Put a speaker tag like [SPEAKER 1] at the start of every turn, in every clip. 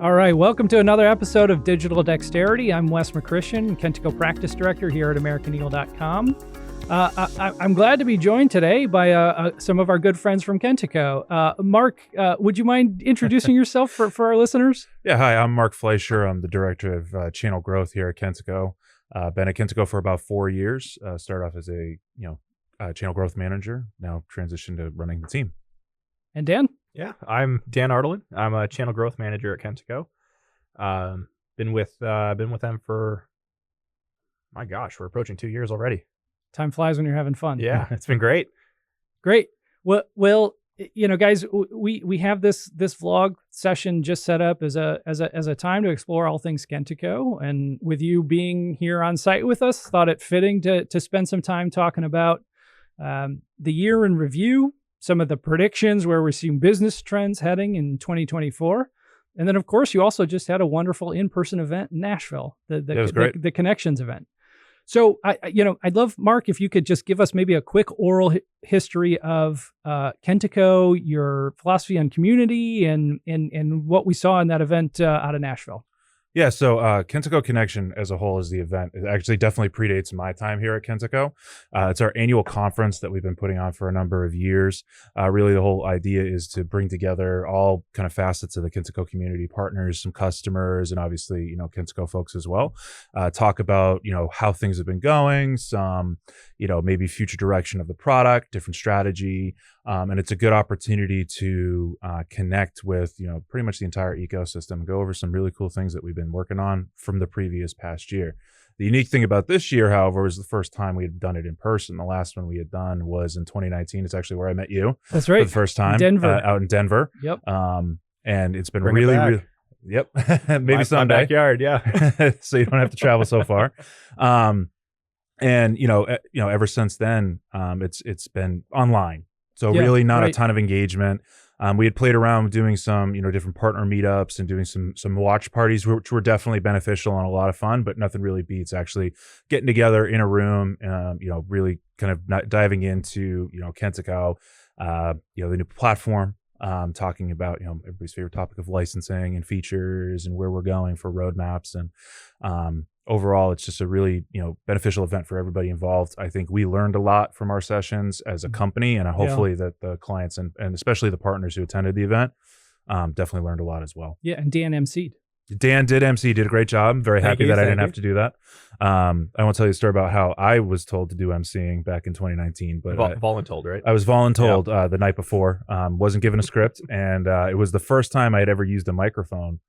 [SPEAKER 1] All right, welcome to another episode of Digital Dexterity. I'm Wes McChristian, Kentico Practice Director here at Americaneagle.com. I'm glad to be joined today by some of our good friends from Kentico. Mark, would you mind introducing yourself for our listeners?
[SPEAKER 2] Yeah, hi, I'm Mark Fleischer. I'm the Director of Channel Growth here at Kentico. Been at Kentico for about 4 years. Started off as a Channel Growth Manager, now transitioned to running the team.
[SPEAKER 1] And Dan?
[SPEAKER 3] Yeah, I'm Dan Ardelan. I'm a Channel Growth Manager at Kentico. Been with them for, my gosh, we're approaching 2 years already.
[SPEAKER 1] Time flies when you're having fun.
[SPEAKER 3] Yeah, it's been great.
[SPEAKER 1] Great. Well, you know, guys, we have this vlog session just set up as a time to explore all things Kentico, and with you being here on site with us, thought it fitting to spend some time talking about the year in review, some of the predictions where we're seeing business trends heading in 2024. And then, of course, you also just had a wonderful in-person event in Nashville, the Connections event. So, I'd love, Mark, if you could just give us maybe a quick oral history of Kentico, your philosophy on community, and what we saw in that event out of Nashville.
[SPEAKER 2] Yeah, so Kentico Connection as a whole is the event. It actually definitely predates my time here at Kentico. It's our annual conference that we've been putting on for a number of years. Really, the whole idea is to bring together all kind of facets of the Kentico community, partners, some customers, and obviously, Kentico folks as well. Talk about, how things have been going, some, maybe future direction of the product, different strategy. And it's a good opportunity to connect with, pretty much the entire ecosystem, go over some really cool things that we've been working on from the previous past year. The unique thing about this year, however, was the first time we had done it in person. The last one we had done was in 2019. It's actually where I met you.
[SPEAKER 1] That's right.
[SPEAKER 2] For the first time. Out in Denver.
[SPEAKER 1] Yep.
[SPEAKER 2] And it's been
[SPEAKER 3] Bring it back.
[SPEAKER 2] Yep. Maybe someday.
[SPEAKER 3] My backyard, yeah.
[SPEAKER 2] So you don't have to travel so far. And ever since then, it's been online. So really not a ton of engagement. We had played around doing some, different partner meetups and doing some watch parties, which were definitely beneficial and a lot of fun, but nothing really beats actually getting together in a room, really kind of diving into, Kentico, the new platform, talking about, everybody's favorite topic of licensing and features and where we're going for roadmaps. And overall, it's just a really, beneficial event for everybody involved. I think we learned a lot from our sessions as a company, and hopefully that the clients and especially the partners who attended the event definitely learned a lot as well.
[SPEAKER 1] Yeah, and Dan emceed.
[SPEAKER 2] Dan did MC, did a great job. I'm very happy that I didn't have to do that. I won't tell you a story about how I was told to do MCing back in 2019, but
[SPEAKER 3] voluntold, right?
[SPEAKER 2] I was voluntold the night before. Wasn't given a script, and it was the first time I had ever used a microphone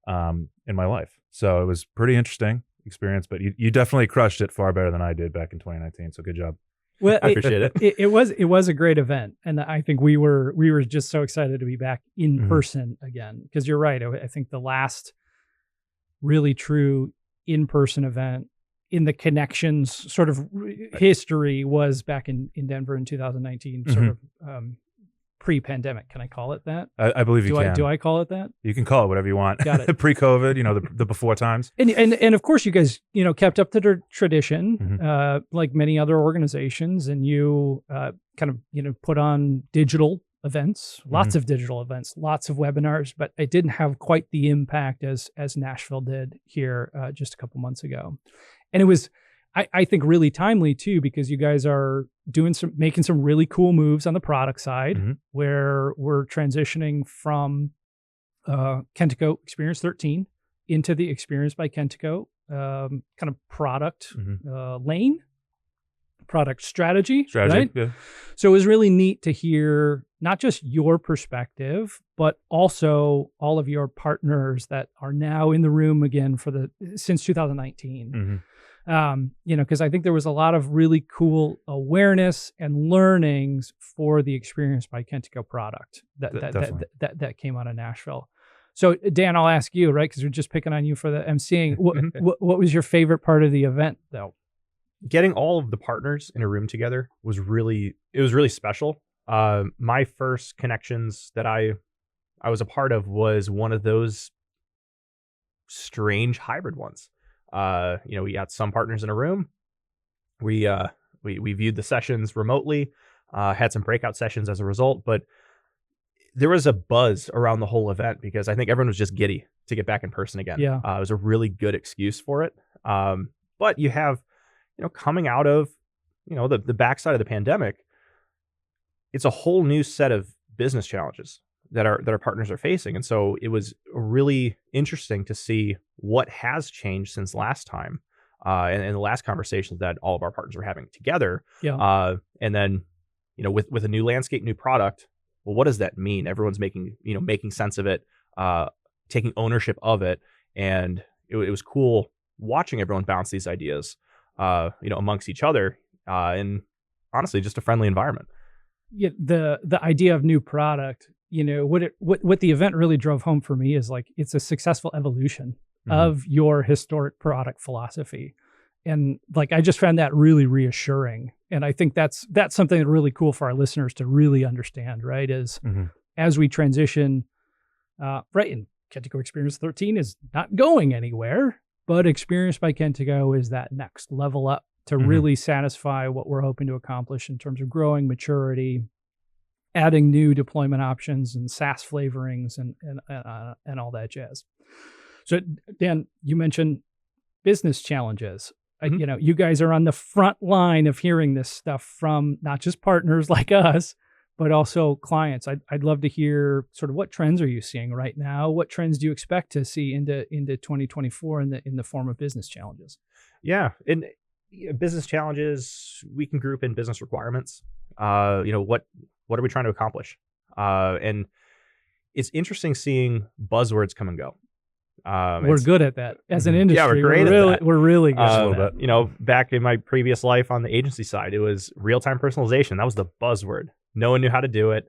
[SPEAKER 2] in my life. So it was pretty interesting experience, but you definitely crushed it far better than I did back in 2019. So good job.
[SPEAKER 1] Well,
[SPEAKER 3] I appreciate it.
[SPEAKER 1] It was a great event, and I think we were just so excited to be back in person again, because you're right. I think the last really true in-person event in the Connections sort of history was back in Denver in 2019, sort of pre-pandemic. Can I call it that?
[SPEAKER 2] I believe you can.
[SPEAKER 1] Do I call it that?
[SPEAKER 2] You can call it whatever you want. Got it. Pre-COVID, the before times.
[SPEAKER 1] And of course you guys, kept up to the tradition, like many other organizations, and you kind of, put on digital events, lots of digital events, lots of webinars, but it didn't have quite the impact as Nashville did here just a couple months ago. And it was, I think, really timely too, because you guys are making some really cool moves on the product side, where we're transitioning from Kentico Experience 13 into the Experience by Kentico kind of product lane, product strategy. Right?
[SPEAKER 2] Yeah.
[SPEAKER 1] So it was really neat to hear not just your perspective, but also all of your partners that are now in the room again since 2019. Because I think there was a lot of really cool awareness and learnings for the Experience by Kentico product that came out of Nashville. So Dan, I'll ask you, right? Because we're just picking on you for the emceeing. What was your favorite part of the event, though?
[SPEAKER 3] Getting all of the partners in a room together was really special. My first Connections that I was a part of was one of those strange hybrid ones. We had some partners in a room. We viewed the sessions remotely, had some breakout sessions as a result, but there was a buzz around the whole event because I think everyone was just giddy to get back in person again.
[SPEAKER 1] Yeah.
[SPEAKER 3] It was a really good excuse for it. But you have, coming out of, the backside of the pandemic, it's a whole new set of business challenges that our partners are facing. And so it was really interesting to see what has changed since last time, and the last conversations that all of our partners were having together.
[SPEAKER 1] Yeah.
[SPEAKER 3] And then, with a new landscape, new product, well, what does that mean? Everyone's making sense of it, taking ownership of it. And it was cool watching everyone bounce these ideas, amongst each other, and honestly, just a friendly environment.
[SPEAKER 1] Yeah, the idea of new product, what the event really drove home for me is like it's a successful evolution of your historic product philosophy. And like I just found that really reassuring. And I think that's something really cool for our listeners to really understand, right? Is as we transition, right, and Kentico Experience 13 is not going anywhere, but Experience by Kentico is that next level up to really satisfy what we're hoping to accomplish in terms of growing maturity, adding new deployment options and SaaS flavorings and all that jazz. So Dan, you mentioned business challenges. You guys are on the front line of hearing this stuff from not just partners like us, but also clients. I'd love to hear sort of what trends are you seeing right now? What trends do you expect to see into 2024 in the form of business challenges?
[SPEAKER 3] Yeah, and business challenges we can group in business requirements. What are we trying to accomplish? And it's interesting seeing buzzwords come and go.
[SPEAKER 1] We're good at that as an industry.
[SPEAKER 3] Yeah, we're great at that.
[SPEAKER 1] We're really good
[SPEAKER 2] a little bit.
[SPEAKER 3] Back in my previous life on the agency side, it was real-time personalization. That was the buzzword. No one knew how to do it.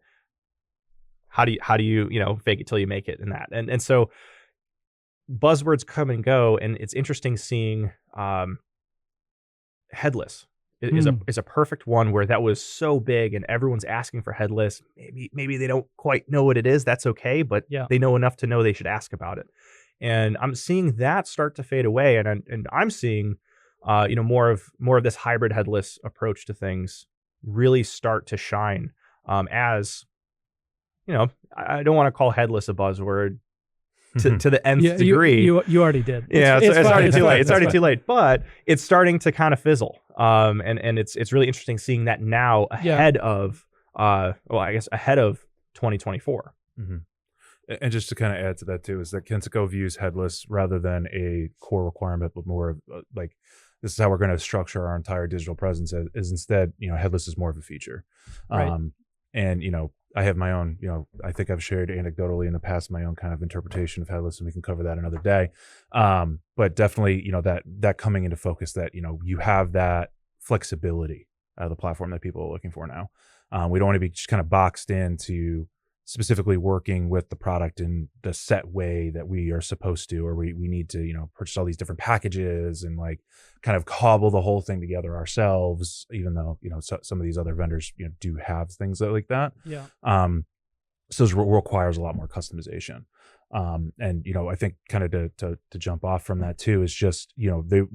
[SPEAKER 3] How do you fake it till you make it, and that. And so buzzwords come and go, and it's interesting seeing headless is a perfect one where that was so big and everyone's asking for headless. Maybe they don't quite know what it is. That's okay, but they know enough to know they should ask about it. And I'm seeing that start to fade away, and I'm seeing more of this hybrid headless approach to things really start to shine. As I don't want to call headless a buzzword to the nth degree.
[SPEAKER 1] You already did.
[SPEAKER 3] It's already too late. It's already too late. But it's starting to kind of fizzle. And it's really interesting seeing that now ahead of ahead of 2024.
[SPEAKER 2] And just to kind of add to that too, is that Kentico views headless rather than a core requirement, but more of like, this is how we're going to structure our entire digital presence, is instead, headless is more of a feature.
[SPEAKER 1] Right.
[SPEAKER 2] And, I have my own, I think I've shared anecdotally in the past, my own kind of interpretation of headless, and we can cover that another day. But definitely, that coming into focus, that, you have that flexibility of the platform that people are looking for now. We don't want to be just kind of boxed into specifically working with the product in the set way that we are supposed to, or we need to, purchase all these different packages and like kind of cobble the whole thing together ourselves, even though, some of these other vendors, do have things like that.
[SPEAKER 1] Yeah.
[SPEAKER 2] So it requires a lot more customization. And, I think kind of to jump off from that too, is just, a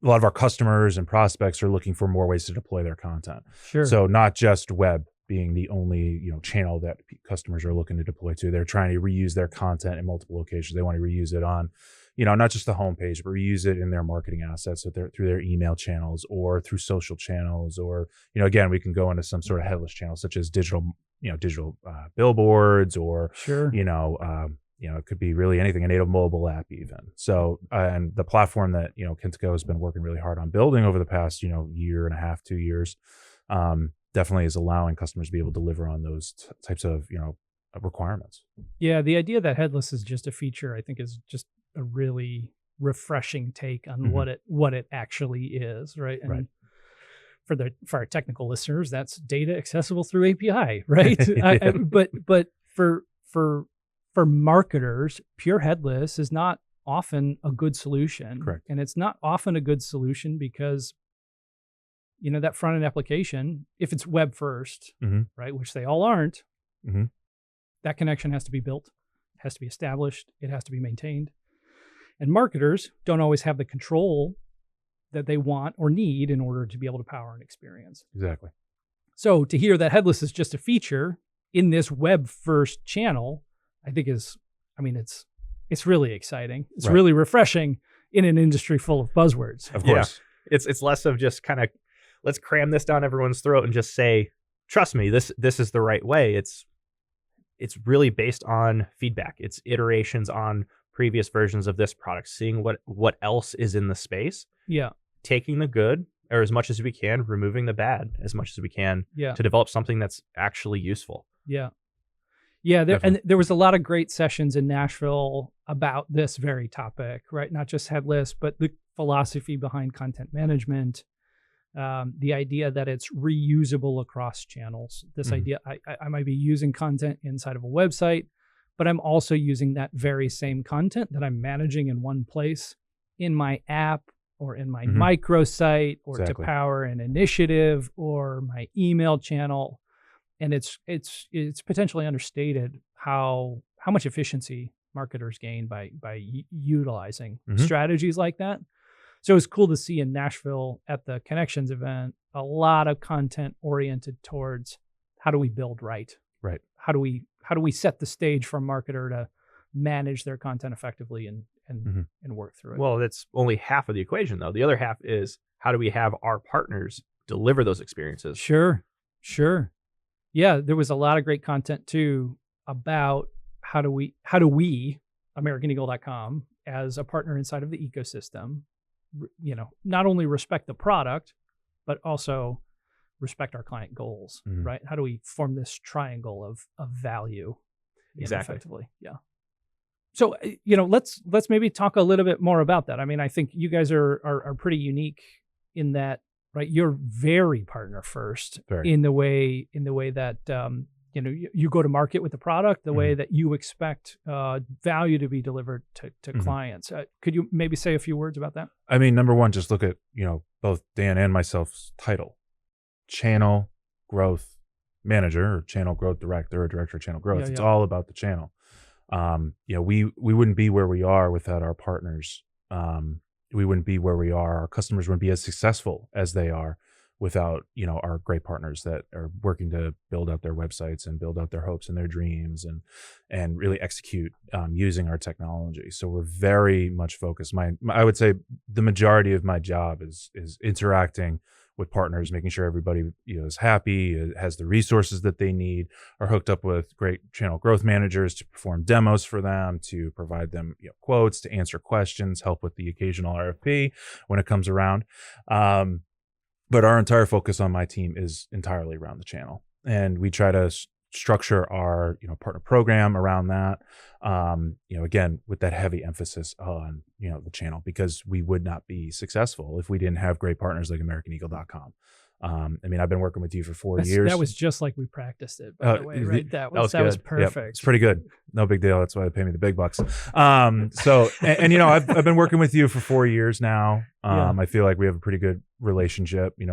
[SPEAKER 2] lot of our customers and prospects are looking for more ways to deploy their content.
[SPEAKER 1] Sure.
[SPEAKER 2] So not just web being the only channel that customers are looking to deploy to. They're trying to reuse their content in multiple locations. They want to reuse it on, not just the homepage, but reuse it in their marketing assets, so through their email channels or through social channels, or again, we can go into some sort of headless channels such as digital billboards, or it could be really anything, a native mobile app even. So and the platform that Kentico has been working really hard on building over the past year and a half, 2 years. Definitely is allowing customers to be able to deliver on those types of, requirements. Yeah.
[SPEAKER 1] The idea that headless is just a feature, I think, is just a really refreshing take on what it actually is. Right. And
[SPEAKER 2] right.
[SPEAKER 1] For our technical listeners, that's data accessible through API. Right. But for marketers, pure headless is not often a good solution.
[SPEAKER 2] Correct.
[SPEAKER 1] And it's not often a good solution because that front end application, if it's web first, right, which they all aren't, that connection has to be built, has to be established, it has to be maintained. And marketers don't always have the control that they want or need in order to be able to power an experience.
[SPEAKER 2] Exactly.
[SPEAKER 1] So to hear that headless is just a feature in this web first channel, I think it's really exciting. It's
[SPEAKER 2] Right.
[SPEAKER 1] really refreshing in an industry full of buzzwords.
[SPEAKER 2] Of course.
[SPEAKER 3] It's less of just kind of let's cram this down everyone's throat and just say, trust me, this is the right way. It's really based on feedback. It's iterations on previous versions of this product, seeing what else is in the space,
[SPEAKER 1] Yeah.
[SPEAKER 3] taking the good or as much as we can, removing the bad as much as we can
[SPEAKER 1] Yeah.
[SPEAKER 3] to develop something that's actually useful.
[SPEAKER 1] Yeah. Yeah.
[SPEAKER 2] Definitely.
[SPEAKER 1] And there was a lot of great sessions in Nashville about this very topic, right? Not just headless, but the philosophy behind content management, the idea that it's reusable across channels. This
[SPEAKER 2] Mhm.
[SPEAKER 1] idea, I might be using content inside of a website, but I'm also using that very same content that I'm managing in one place in my app or in my
[SPEAKER 2] Mhm.
[SPEAKER 1] microsite or
[SPEAKER 2] Exactly.
[SPEAKER 1] to power an initiative or my email channel. And it's potentially understated how much efficiency marketers gain by utilizing
[SPEAKER 2] Mhm.
[SPEAKER 1] strategies like that. So it's cool to see in Nashville at the Connections event a lot of content oriented towards how do we build right?
[SPEAKER 2] Right.
[SPEAKER 1] How do we set the stage for a marketer to manage their content effectively and
[SPEAKER 2] Mhm.
[SPEAKER 1] work through it?
[SPEAKER 3] Well, that's only half of the equation, though. The other half is how do we have our partners deliver those experiences?
[SPEAKER 1] Sure. Yeah, there was a lot of great content too about how do we Americaneagle.com as a partner inside of the ecosystem, not only respect the product, but also respect our client goals,
[SPEAKER 2] Mhm.
[SPEAKER 1] right? How do we form this triangle of value
[SPEAKER 3] Exactly.
[SPEAKER 1] effectively? Yeah. So, let's maybe talk a little bit more about that. I mean, I think you guys are pretty unique in that, right? You're very partner first
[SPEAKER 2] Very.
[SPEAKER 1] in the way that you go to market with the product, the way that you expect value to be delivered to
[SPEAKER 2] Mhm.
[SPEAKER 1] clients. Could you maybe say a few words about that?
[SPEAKER 2] I mean, number one, just look at, both Dan and myself's title, channel growth manager or channel growth director or director of channel growth.
[SPEAKER 1] Yeah,
[SPEAKER 2] It's
[SPEAKER 1] yeah.
[SPEAKER 2] all about the channel. We wouldn't be where we are without our partners. We wouldn't be where we are. Our customers wouldn't be as successful as they are without, our great partners that are working to build out their websites and build out their hopes and their dreams and really execute using our technology. So we're very much focused. I would say the majority of my job is interacting with partners, making sure everybody is happy, has the resources that they need, are hooked up with great channel growth managers to perform demos for them, to provide them quotes, to answer questions, help with the occasional RFP when it comes around. But our entire focus on my team is entirely around the channel, and we try to structure our partner program around that. Again, with that heavy emphasis on the channel, because we would not be successful if we didn't have great partners like Americaneagle.com. I've been working with you for 4 years.
[SPEAKER 1] That was just like we practiced it, by the way, right? That was
[SPEAKER 3] good.
[SPEAKER 1] perfect.
[SPEAKER 2] Yep, it's pretty good. No big deal. That's why they pay me the big bucks. I've been working with you for 4 years now.
[SPEAKER 1] Yeah.
[SPEAKER 2] I feel like we have a pretty good relationship. We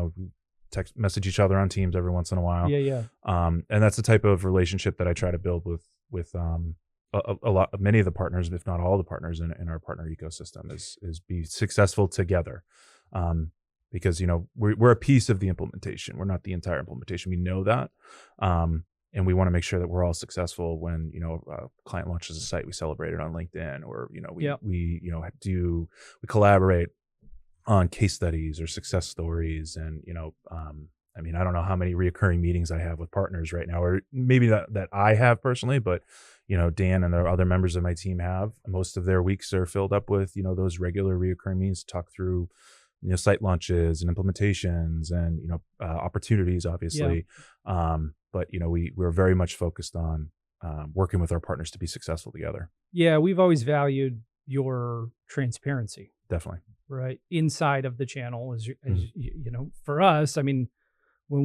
[SPEAKER 2] message each other on Teams every once in a while.
[SPEAKER 1] Yeah.
[SPEAKER 2] And that's the type of relationship that I try to build with many of the partners, if not all the partners in our partner ecosystem, is be successful together. Because we're a piece of the implementation. We're not the entire implementation. We know that, and we want to make sure that we're all successful. When a client launches a site, we celebrate it on LinkedIn, or we collaborate on case studies or success stories. And I don't know how many reoccurring meetings I have with partners right now, or maybe that I have personally, but Dan and the other members of my team have. Most of their weeks are filled up with those regular reoccurring meetings to talk through site launches and implementations and opportunities, obviously. But we're very much focused on working with our partners to be successful together.
[SPEAKER 1] Yeah, we've always valued your transparency,
[SPEAKER 2] Definitely.
[SPEAKER 1] right? Inside of the channel, as for us, when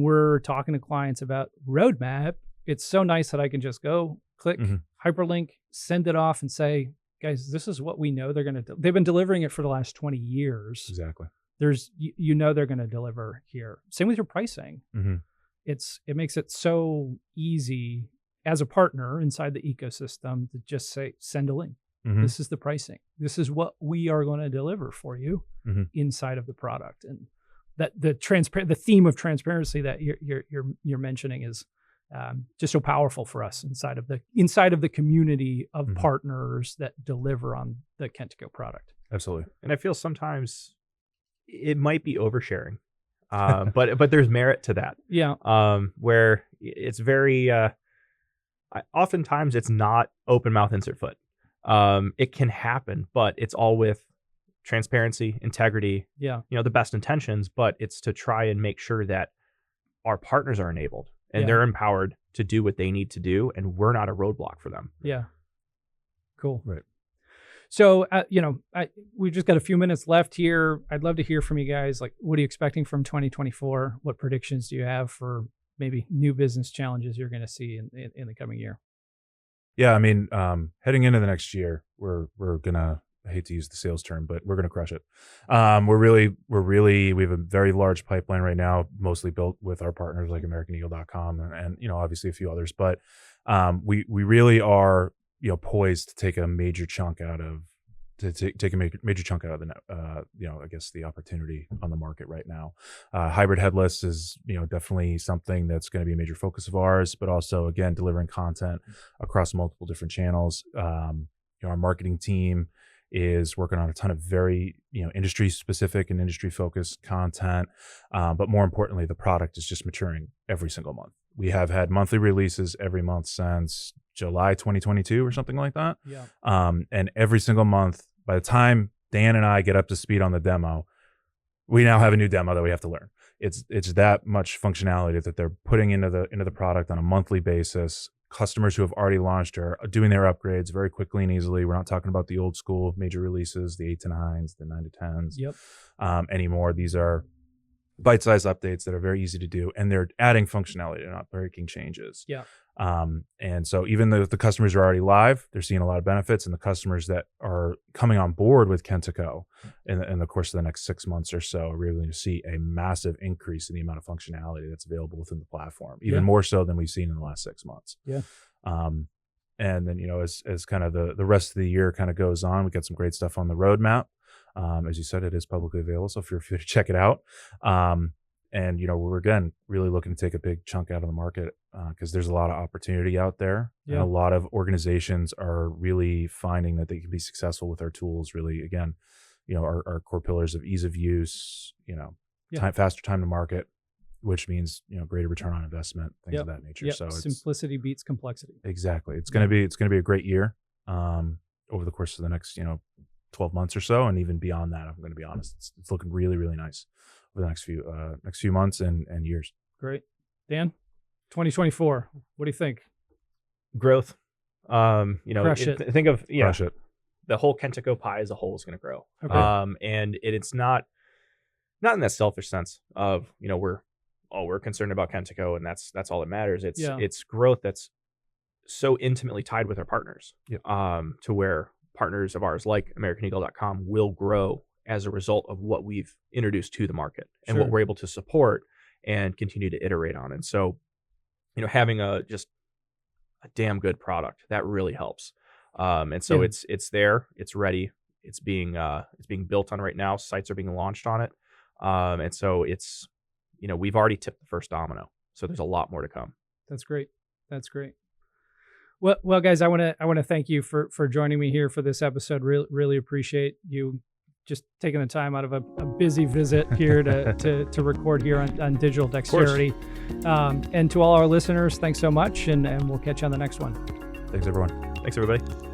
[SPEAKER 1] we're talking to clients about roadmap, it's so nice that I can just go click, hyperlink, send it off and say, guys, this is what we know they're going to, they've been delivering it for the last 20 years.
[SPEAKER 2] Exactly.
[SPEAKER 1] There's, they're going to deliver here. Same with your pricing. It makes it so easy as a partner inside the ecosystem to just say, send a link. This is the pricing. This is what we are going to deliver for you inside of the product. And that the theme of transparency that you're mentioning is just so powerful for us inside of the community of partners that deliver on the Kentico product.
[SPEAKER 2] Absolutely.
[SPEAKER 3] And I feel sometimes it might be oversharing, but there's merit to that.
[SPEAKER 1] Yeah.
[SPEAKER 3] Where it's very, oftentimes it's not open mouth, insert foot. It can happen, but it's all with transparency, integrity, the best intentions, but it's to try and make sure that our partners are enabled and they're empowered to do what they need to do. And we're not a roadblock for them.
[SPEAKER 1] Yeah. Cool.
[SPEAKER 2] Right.
[SPEAKER 1] So, we've just got a few minutes left here. I'd love to hear from you guys. Like, what are you expecting from 2024? What predictions do you have for maybe new business challenges you're going to see in the coming year?
[SPEAKER 2] Yeah. I mean, heading into the next year, we're going to, I hate to use the sales term, but we're going to crush it. We have a very large pipeline right now, mostly built with our partners like Americaneagle.com and obviously a few others, but we really are, poised to take a major chunk out of the I guess the opportunity on the market right now. Hybrid headless is, definitely something that's going to be a major focus of ours, but also again, delivering content across multiple different channels. Our marketing team is working on a ton of very, industry specific and industry focused content. But more importantly, the product is just maturing every single month. We have had monthly releases every month since July 2022 or something like that.
[SPEAKER 1] Yeah.
[SPEAKER 2] And every single month, by the time Dan and I get up to speed on the demo, we now have a new demo that we have to learn. It's that much functionality that they're putting into the product on a monthly basis. Customers who have already launched are doing their upgrades very quickly and easily. We're not talking about the old school major releases, the 8 to 9s, the 9 to 10s anymore. These are bite-sized updates that are very easy to do, and they're adding functionality. They're not breaking changes.
[SPEAKER 1] Yeah.
[SPEAKER 2] And so even though the customers are already live, they're seeing a lot of benefits, and the customers that are coming on board with Kentico in the course of the next 6 months or so are really going to see a massive increase in the amount of functionality that's available within the platform, even more so than we've seen in the last 6 months.
[SPEAKER 1] Yeah.
[SPEAKER 2] And then, as kind of the rest of the year kind of goes on, we got some great stuff on the roadmap. As you said, it is publicly available, so feel free to check it out. And, we're, again, really looking to take a big chunk out of the market because there's a lot of opportunity out there.
[SPEAKER 1] Yeah.
[SPEAKER 2] And a lot of organizations are really finding that they can be successful with our tools. Really, again, our core pillars of ease of use, faster time to market, which means, greater return on investment, things of that nature. So
[SPEAKER 1] simplicity beats complexity.
[SPEAKER 2] Exactly. It's going to be a great year over the course of the next, 12 months or so. And even beyond that, I'm going to be honest, it's looking really, really nice over the next few months and years.
[SPEAKER 1] Great. Dan, 2024, what do you think?
[SPEAKER 3] Growth.
[SPEAKER 1] Crush it.
[SPEAKER 3] Think of,
[SPEAKER 2] Crush it.
[SPEAKER 3] The whole Kentico pie as a whole is going to grow.
[SPEAKER 1] Okay.
[SPEAKER 3] And it's not in that selfish sense of, we're concerned about Kentico and that's all that matters. It's growth that's so intimately tied with our partners, to where partners of ours like Americaneagle.com will grow as a result of what we've introduced to the market and what we're able to support and continue to iterate on. And so, having just a damn good product that really helps. And so it's there, it's ready, it's being built on right now. Sites are being launched on it. And so it's, we've already tipped the first domino. So there's a lot more to come.
[SPEAKER 1] That's great. Well, guys, I want to thank you for joining me here for this episode. Really appreciate you just taking the time out of a busy visit here to record here on Digital Dexterity. And to all our listeners, thanks so much, and we'll catch you on the next one.
[SPEAKER 2] Thanks, everyone.
[SPEAKER 3] Thanks, everybody.